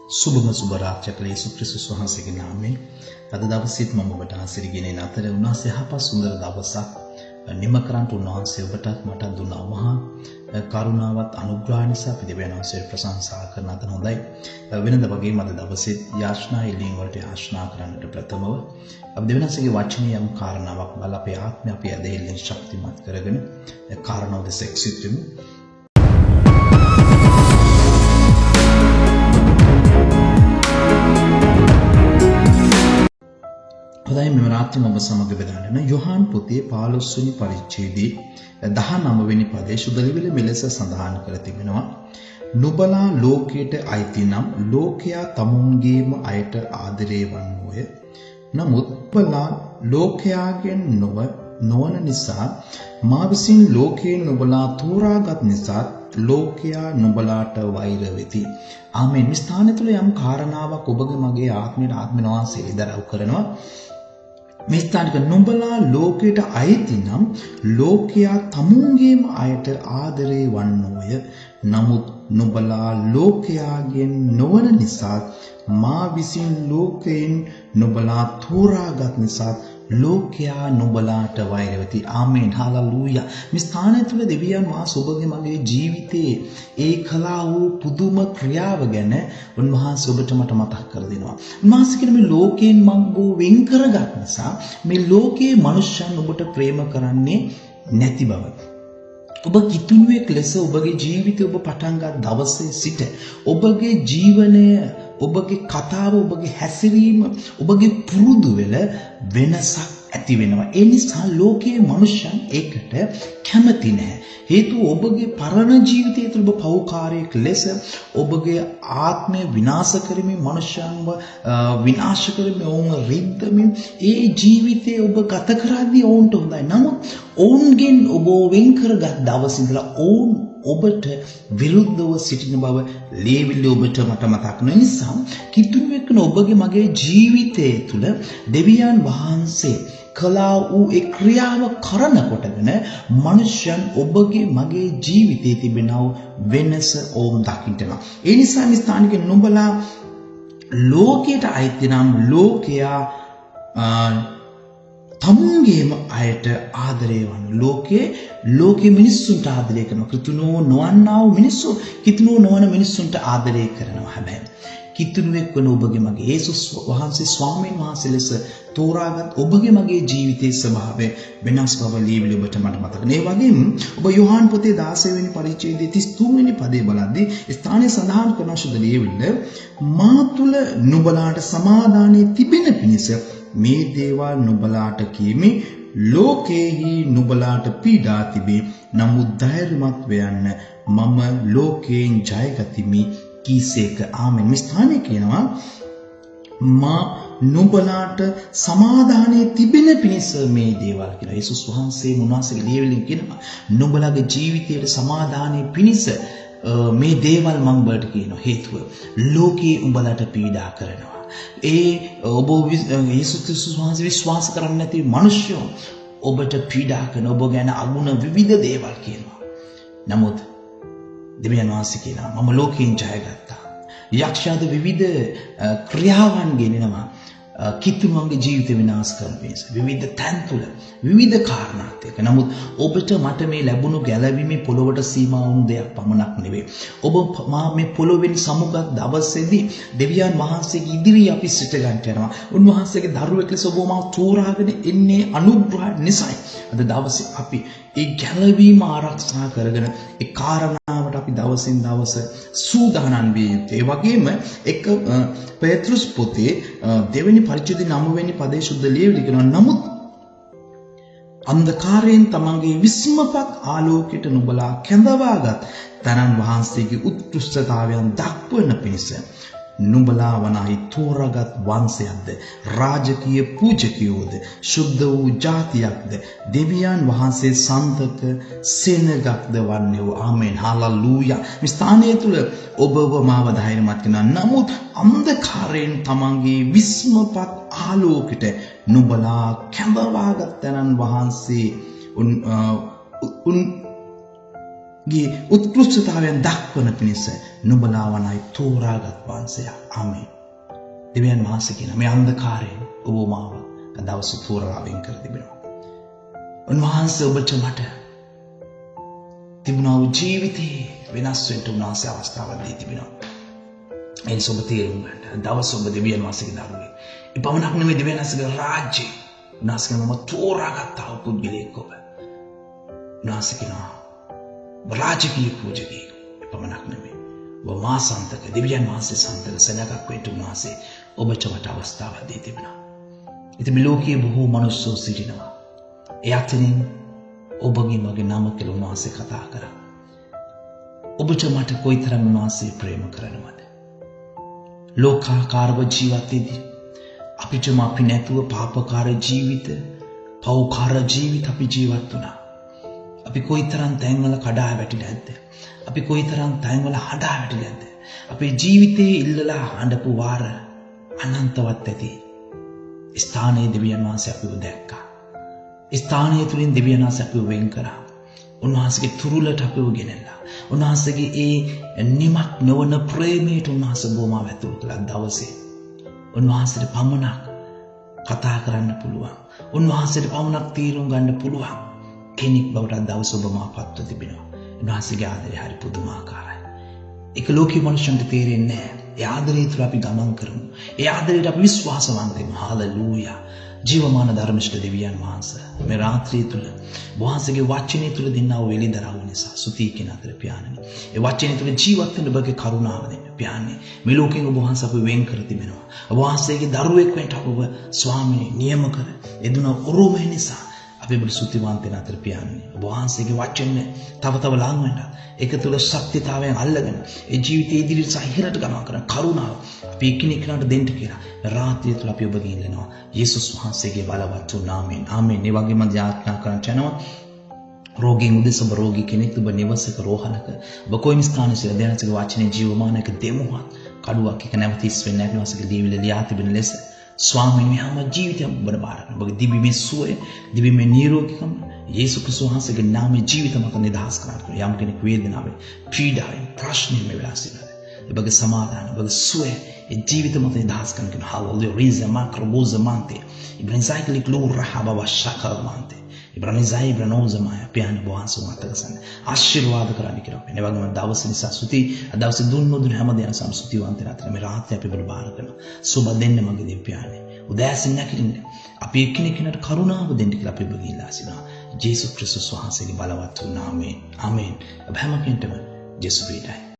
සුබම සුබ රාත්‍රියක් යේසුස් ක්‍රිස්තුස් වහන්සේගේ නාමයෙන් අද දවසේත් මම ඔබට ආශිර්වාද ගෙන අතර උන්වහන්සේ යහපත් සුන්දර දවසක් නිම කරන්ට උන්වහන්සේ ඔබටත් මට දුන්නා මහා කරුණාවත් අනුග්‍රහ නිසා අපි දෙවියන් වහන්සේට ප්‍රශංසා කරන අතර හොඳයි වෙනද වගේම අද දවසේ යාඥා එළියෙන් වලට යාඥා කරන්නට ප්‍රථමව අපි දෙවියන් වහන්සේගේ වචනේ යම් කාරණාවක් බල අපේ ආත්මය අපි ඇදහිල්ලෙන් ශක්තිමත් කරගෙන කාරණාව දෙස එක්සිටෙමු. හොඳයි මෙම රාත්‍රියේ ඔබ සමග බෙදාගෙන යොහාන් පොතේ 15 වෙනි පරිච්ඡේදයේ 19 වෙනි පදයේ සුදලිවිල මෙලෙස සඳහන් කර තිබෙනවා. නුඹලා ලෝකයට අයිති නම් ලෝකයා තමුන්ගේම අයට ආදරේ වන්නෝය. නමුත් නුඹලා ලෝකයාගෙන් නොවන නිසා මා විසින් ලෝකයෙන් නුඹලා තෝරාගත් නිසා ලෝකයා නුඹලාට වෛර වෙති. ආමෙන්. මේ ස්ථානය තුළ යම් කාරණාවක් ඔබගේ මගේ ආත්මයට ආත්මනවාසේ ඉදරව් කරනවා. මේ ස්ථානික නුඹලා ලෝකයට අයිති නම් ලෝකයා තමුන්ගේම අයට ආදරේ වන්නෝය. නමුත් නුඹලා ලෝකයාගෙන් නොවන නිසා මා විසින් ලෝකයෙන් නුඹලා තෝරාගත් නිසා ලෝකයා නුඹලාට වෛර වෙති. ආමේන්. හාලලූයා. මේ ස්ථානය තුළ දෙවියන් වහන්සේ ඔබගේ මගේ ජීවිතයේ ඒ කලා වූ පුදුම ක්‍රියාව ගැන උන්වහන්සේ ඔබට මට මතක් කර දෙනවා. උන්වහන්සේ කියන මේ ලෝකයෙන් මම වෙන් කරගත් නිසා මේ ලෝකයේ මනුෂ්‍යයන් ඔබට ප්‍රේම කරන්නේ නැති බව. ඔබ කිතුණුවෙක් ලෙස ඔබගේ ජීවිතය ඔබ පටන් ගත් දවසේ සිට ඔබගේ ජීවනය ඔබගේ කතාව ඔබගේ හැසිරීම ඔබගේ පුරුදු වෙල වෙනසක් ඇති වෙනවා. ඒ නිසා ලෝකයේ මනුෂ්‍යයන් ඒකට කැමති නැහැ. හේතුව ඔබගේ පරණ ජීවිතය තුළ ඔබ පෞකාරයෙක් ලෙස ඔබගේ ආත්මය විනාශ කරමින් මනුෂ්‍යයන්ව විනාශ කරමින් ඔවුන් රිද්දමින් ඒ ජීවිතය ඔබ ගත කරද්දී ඔවුන්ට හොඳයි. නමුත් ඔවුන්ගෙන් ඔබ වෙන් කරගත් දවස් ඉඳලා ඔවුන් ඔබට විරුද්ධව සිටින බව ලේවිලි ඔබට මට මතක් වෙන නිසා කිතුණුවෙක් වෙන ඔබගේ මගේ ජීවිතය තුළ දෙවියන් වහන්සේ කලා වූ ඒ ක්‍රියාව කරන කොටගෙන මනුෂ්‍යයන් ඔබගේ මගේ ජීවිතයේ තිබෙනව වෙනස ඕම් දකින්නවා. ඒ නිසා මේ ස්ථානික නුඹලා ලෝකයට අයිති නම් ලෝකයා තමුන්ගේම අයට ආදරේ වන ලෝකයේ මිනිස්සුන්ට ආදරය කරනවා. කිතුණුව නොවන්නා වූ මිනිස්සු කිතුණුව නොවන මිනිස්සුන්ට ආදරය කරනවා. හැබැයි කිතුණුවෙක් වන ඔබගේ මගේ යේසුස් වහන්සේ ස්වාමීන් වහන්සේ ලෙස තෝරාගත් ඔබගේ මගේ ජීවිතයේ ස්වභාවය වෙනස් බව ලියවිලි ඔබට මට මතක. ඒ වගේම ඔබ යොහාන් පොතේ 16 වෙනි පරිච්ඡේදයේ 33 වෙනි පදයේ බලද්දී ස්ථානයේ සඳහන් කරන සුදු ලියවිල්ල මා තුල නුඹලාට සමාදානයේ තිබෙන පිණිස මේ දේවල් නුඹලාට කීමේ ලෝකේහි නුඹලාට පීඩා තිබේ. නමුත් ධෛර්යමත් වෙන්න මම ලෝකයෙන් ජයගතිමි කීසේක. ආමෙන්. මේ ස්ථානයේ කියනවා මා නුඹලාට සමාදානයේ තිබෙන පිණිස මේ දේවල් කියලා. යේසුස් වහන්සේ මුන්වහන්සේ ලියවිලින් කියනවා නුඹලාගේ ජීවිතයේ සමාදානයේ පිණිස මේ දේවල් මම ඔබට කියනවා. හේතුව ලෝකේ උඹලාට පීඩා කරනවා. ඒ ඔබ යේසුස් ක්‍රිස්තුස් වහන්සේ විශ්වාස කරන්නේ නැති මිනිස්සු ඔබට පීඩා කරන ඔබ ගැන අගුණ විවිධ දේවල් කියනවා. නමුත් දෙවියන් වහන්සේ කියනවා මම ලෝකයෙන් ජයගත්තා. යක්ෂයාද විවිධ ක්‍රියාවන් ගෙනෙනවා කිතුණුවන්ගේ ජීවිත විනාශ කරන පිණිස විවිධ තැන් තුළ විවිධ කාරණාත් එක්ක. නමුත් ඔබට මට මේ ලැබුණු ගැලවීමේ පොළොවට සීමා වුණු දෙයක් පමණක් නෙවෙයි. ඔබ මා මේ පොළොවෙන් සමුගත් දවසේදී දෙවියන් වහන්සේගේ ඉදිරියේ අපි සිට ගන්නට යනවා. උන්වහන්සේගේ දරුවෙක් ලෙස ඔබ මාව තෝරාගෙන එන්නේ අනුග්‍රහ නිසායි. අද දවසේ අපි ඒ ගැලවීම ආරක්ෂා කරගෙන ඒ කාරණාවට අපි දවසින් දවස සූදානම් විය යුතුයි. ඒ වගේම එක පේත්‍රුස් පොතේ 2 වෙනි පරිච්ඡේදයේ 9 වෙනි පදයේ සුද්ධ ලියවිලි කරනවා. නමුත් අන්ධකාරයෙන් තමන්ගේ විස්මපත් ආලෝකයට නුඹලා කැඳවාගත් තනන් වහන්සේගේ උත්කෘෂ්ඨතාවයන් දක්වන පිණිස නුඹලා වනාහි තෝරාගත් වංශයක්ද රාජකීය පූජකයෝද ශුද්ධ වූ ජාතියක්ද දෙවියන් වහන්සේ සන්තක සෙනගක්ද වන්නේ. ආමෙන්. හාලලූයා. මේ ස්ථානයේ තුල ඔබව මාව ධෛර්යමත් කරනවා. නමුත් අන්ධකාරයෙන් තමන්ගේ විස්මපත් ආලෝකයට නුඹලා කැඳවාගත් තනන් වහන්සේ ගේ උත්කෘෂ්ඨතාවයන් දක්වන පිණිස නුඹලා වනයි තෝරාගත් වංශය. ආමේන්. දෙවියන් වහන්සේ කියන මේ අන්ධකාරයෙන් ඔබ මාව දවස තෝරලා වෙන් කර තිබෙනවා. උන්වහන්සේ ඔබට මට තිබුණා වූ ජීවිතේ වෙනස් වෙන්න උන්වහන්සේ අවස්ථාවක් දී තිබෙනවා. ඒ නිසා ඔබ තේරුම් ගන්න. දවස ඔබ දෙවියන් වහන්සේගේ දරුවෙක්. ඒ පමණක් නෙමෙයි දෙවියන් වහන්සේගේ රාජ්‍යය. උන්වහන්සේ මම තෝරාගත්ත පුද්ගලයෙක් ඔබ. උන්වහන්සේ කියනවා රාජකීය පූජකයෙක්. ඒ පමණක් නෙමෙයි. ඔබ මා සන්තක දෙවියන් වහන්සේ සන්තක සෙනගක් වෙන්න උන්වහන්සේ ඔබට මට අවස්ථාවක් දී තිබෙනවා. ඉතින් මේ ලෝකයේ බොහෝ මිනිස්සු සිටිනවා. ඒ අතරින් ඔබගේ මගේ නම කියලා උන්වහන්සේ කතා කරා. ඔබට මට කොයිතරම් උන්වහන්සේ ප්‍රේම කරනවද? ලෝකාකාරව ජීවත් වෙදී අපිටම අපි නැතුව පාපකාර ජීවිත, පව්කාර ජීවිත අපි ජීවත් වුණා. අපි කොයිතරම් තැන්වල කඩා වැටිලා නැද්ද? අපි කොයිතරම් තැන්වල හඬා වැටිලා නැද්ද? අපේ ජීවිතේ ඉල්ලලා හඬපු වාර අනන්තවත් ඇති. ස්ථානයේ දෙවියන් වහන්සේ අපිව දැක්කා. ස්ථානය තුලින් දෙවියන් වහන්සේ අපිව වෙන් කරා. උන්වහන්සේගේ තුරුලට අපිව ගෙනල්ලා. උන්වහන්සේගේ ඒ නිමක් නොවන ප්‍රේමයට උන්වහන්සේ බොමාව ඇතුළු කළා දවසේ. උන්වහන්සේට පමණක් කතා කරන්න පුළුවන්. උන්වහන්සේට පමණක් තීරුම් ගන්න පුළුවන් කෙනෙක් බවට දවස ඔබ මාපත්ව තිබෙනවා. උන්වහන්සේගේ ආදරය හරි පුදුමාකාරයි. ඒක ලෝකීය මනුෂ්‍යන්ට තේරෙන්නේ නැහැ. ඒ ආදරය තුළ අපි ගමන් කරමු. ඒ ආදරයට අපි විශ්වාසවන්ත වෙමු. හාලෙලූයා. ජීවමාන ධර්මශ්‍රේෂ්ඨ දෙවියන් වහන්සේ මේ රාත්‍රිය තුල වහන්සේගේ වචනේ තුල දෙන්නා වූ එළිදරව් නිසා සුතී කියන අතර පියාණනි. ඒ වචනේ තුල ජීවත් වෙන්න ඔබගේ කරුණාව දෙන්න පියාණනි. මේ ලෝකෙන් ඔබ වහන්සේ අප වෙන් කර තිබෙනවා. ඔබ වහන්සේගේ දරුවෙක් වෙන්න අපව ස්වාමීනි නියම කර එදුන උරුමය නිසා අපි ඔබ සුතිවන්ත වෙන අතර පියාණනි. ඔබ වහන්සේගේ වචනේ තව ලං වෙන්න ඒක තුල ශක්තිතාවයෙන් අල්ලගෙන ඒ ජීවිතයේ ඉදිරියට සහිරට ගමන් කරන කරුණාව අපි එකිනෙකාට දෙන්න කියලා රාත්‍රිය තුල අපි ඔබ ගිහිල්නවා. යේසුස් වහන්සේගේ බලවත් වූ නාමයෙන්. ආමේන්. මේ වගේම යාඥා කරන්න යනවා. රෝගීන් උදෙස ඔබ රෝගී කෙනෙක් ඔබ නිවසක රෝහලක ඔබ කොයිම ස්ථානයක සිට දෙනසක වාචනේ ජීවමානක දෙමුවත් කඩුවක් එක නැවතිස් වෙන්නේ නැහැ වාසක දීවිල ලියා තිබෙන ලෙස ස්වාමීන් වහන්සේ හැම ජීවිතයක්ම ඔබට බාර ගන්න. ඔබගේ දිවිමේ සුවය, දිවිමේ නිරෝගීකම යේසුස් ක්‍රිස්තුස් වහන්සේගේ නාමයේ ජීවිත මත නිදහස් කරන්න. යම් කෙනෙක් වේදනාවෙන්, පීඩාවෙන්, ප්‍රශ්නෙන් මේ වෙලාව සිටිනවා. ඔබගේ සමාදාන, ඔබගේ සුවය ඒ ජීවිත මත නිදහස් කරන්න කියන හාලෙලූයා. රීසා මාක්‍රබෝසමාන්තේ. ඉබ්‍රන්සයිකලි ක්ලෝරහබ වශකරමාන්තේ. ඉබ්‍රනිසයි ඉබ්‍රනෝසමාය පියාණන් වහන්සේ මතකසන්න ආශිර්වාද කරන්න කියලා. මේ වගේම දවස් නිසා සුති දවස් දුන්නොත් හැම දෙයක්ම සම්සුතිවන්ත රාත්‍රිය මේ රාත්‍රිය අපි ඔබට බාර කරනවා. සුබ දෙන්න මගේ දෙව් පියාණන්. උදෑසන නැකිටින්න අපි එකිනෙකට කරුණාව දෙන්න කියලා අපි ඔබ ගිහිල්ලා සිනවා. ජේසුස් ක්‍රිස්තුස් වහන්සේගේ බලවත් වූ නාමයෙන්. ආමේන්. ඔබ හැම කෙනෙක්ටම ජේසුස් වේදයි.